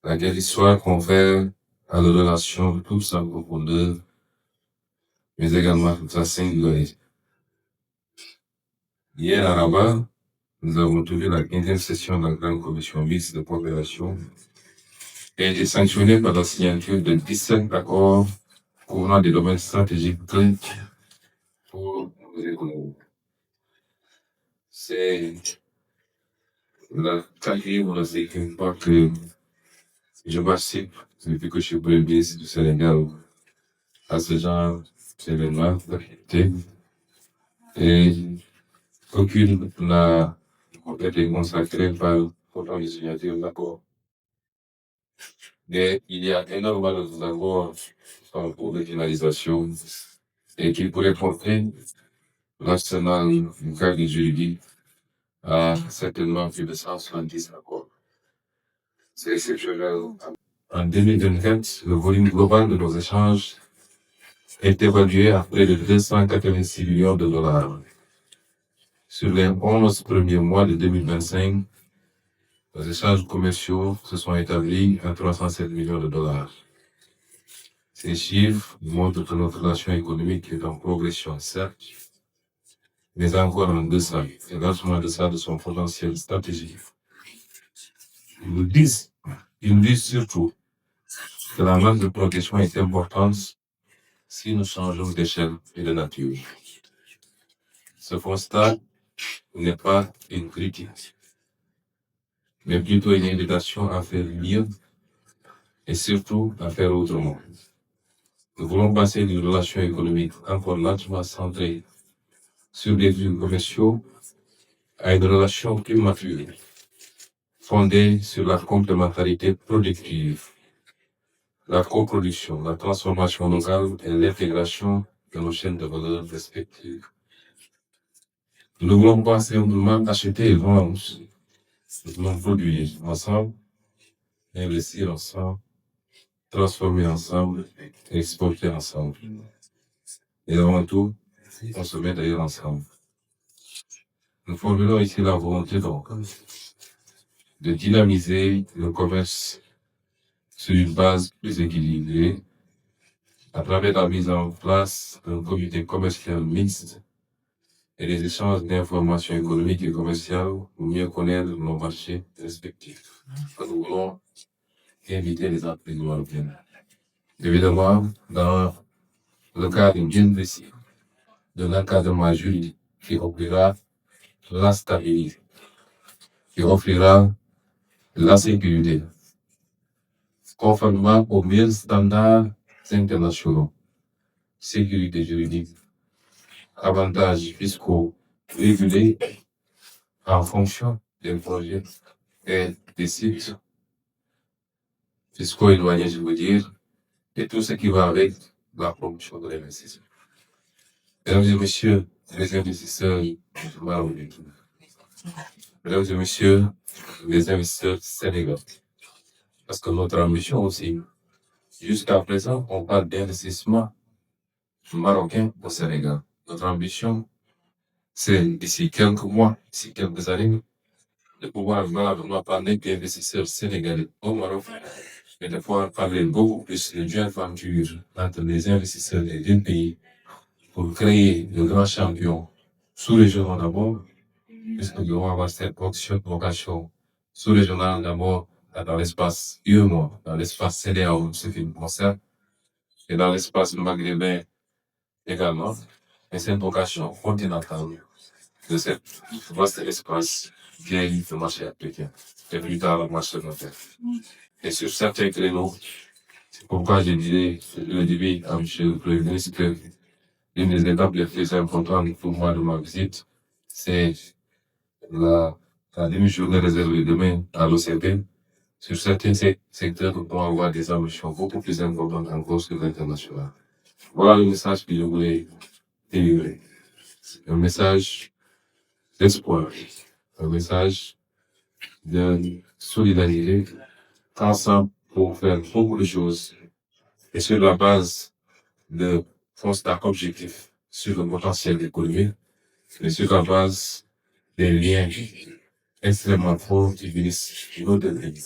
laquelle l'histoire confère à la relation toute sa profondeur, mais également toute sa singularité. Hier à Rabat, nous avons tenu la 15e session de la Grande Commission mixte de coopération et a été sanctionnée par la signature de 17 accords couvrant des domaines stratégiques clés pour nos économies. C'est la quatrième ou la cinquième fois que je participe depuis que je suis premier ministre du Sénégal à ce genre d'événement, d'activité, et aucune n'a été consacrée par autant de signatures d'accords. Mais il y a énormément d'accords en cours de finalisation et qui pourraient porter l'arsenal du cadre juridique à certainement plus de 170 accords. C'est exceptionnel. En 2024, le volume global de nos échanges est évalué à près de 286 millions de dollars. Sur les 11 premiers mois de 2025, les échanges commerciaux se sont établis à 307 millions de dollars. Ces chiffres montrent que notre relation économique est en progression, certes, mais encore en deçà, et largement en deçà de son potentiel stratégique. Ils nous disent surtout que la marge de progression est importante si nous changeons d'échelle et de nature. Ce constat n'est pas une critique, mais plutôt une invitation à faire mieux et surtout à faire autrement. Nous voulons passer d'une relation économique encore largement centrée sur des flux commerciaux à une relation plus mature, fondée sur la complémentarité productive, la coproduction, la transformation locale et l'intégration de nos chaînes de valeur respectives. Nous ne voulons pas simplement acheter et vendre. Nous voulons produire ensemble, investir ensemble, transformer ensemble, exporter ensemble. Et avant tout, consommer d'ailleurs ensemble. Nous formulons ici la volonté donc de dynamiser le commerce sur une base plus équilibrée à travers la mise en place d'un comité commercial mixte et des échanges d'informations économiques et commerciales pour mieux connaître nos marchés respectifs. Nous voulons inviter les entreprises européennes. Évidemment, dans le cadre bien précis de l'encadrement juridique qui offrira la stabilité, qui offrira la sécurité, conformément aux meilleurs standards internationaux, sécurité juridique, avantages fiscaux régulés en fonction des projets et des sites fiscaux éloignés, je veux dire, et tout ce qui va avec la promotion de l'investissement. Mesdames et messieurs les investisseurs marocains, mesdames et messieurs les investisseurs sénégalais, parce que notre ambition aussi, jusqu'à présent, on parle d'investissement marocain au Sénégal. Notre ambition, c'est d'ici quelques mois, d'ici quelques années, de pouvoir vraiment parler d'investisseurs sénégalais au Maroc, mais de pouvoir parler beaucoup plus de joint venture entre les investisseurs des deux pays pour créer de grands champions sous-régionaux d'abord, puisque nous devons avoir cette vocation sous-régionale d'abord dans l'espace UEMOA, dans l'espace CEDEAO, ce qui nous concerne, et dans l'espace maghrébin également, et cette vocation continentale de cet vaste espace vient le marché africain, et plus tard le marché mondial. Et sur certains créneaux, c'est pourquoi je dirais, le début à M. le Premier ministre, que l'une des étapes les plus importantes pour moi de ma visite, c'est la demi-journée réservée demain à l'OCP. Sur certains secteurs, nous pouvons avoir des ambitions beaucoup plus importantes encore que l'international. Voilà le message que je voulais délivrer. Un message d'espoir, un message de solidarité, ensemble pour faire beaucoup de choses et sur la base de constats objectifs sur le potentiel économique et sur la base des liens extrêmement forts qui unissent nos deux pays.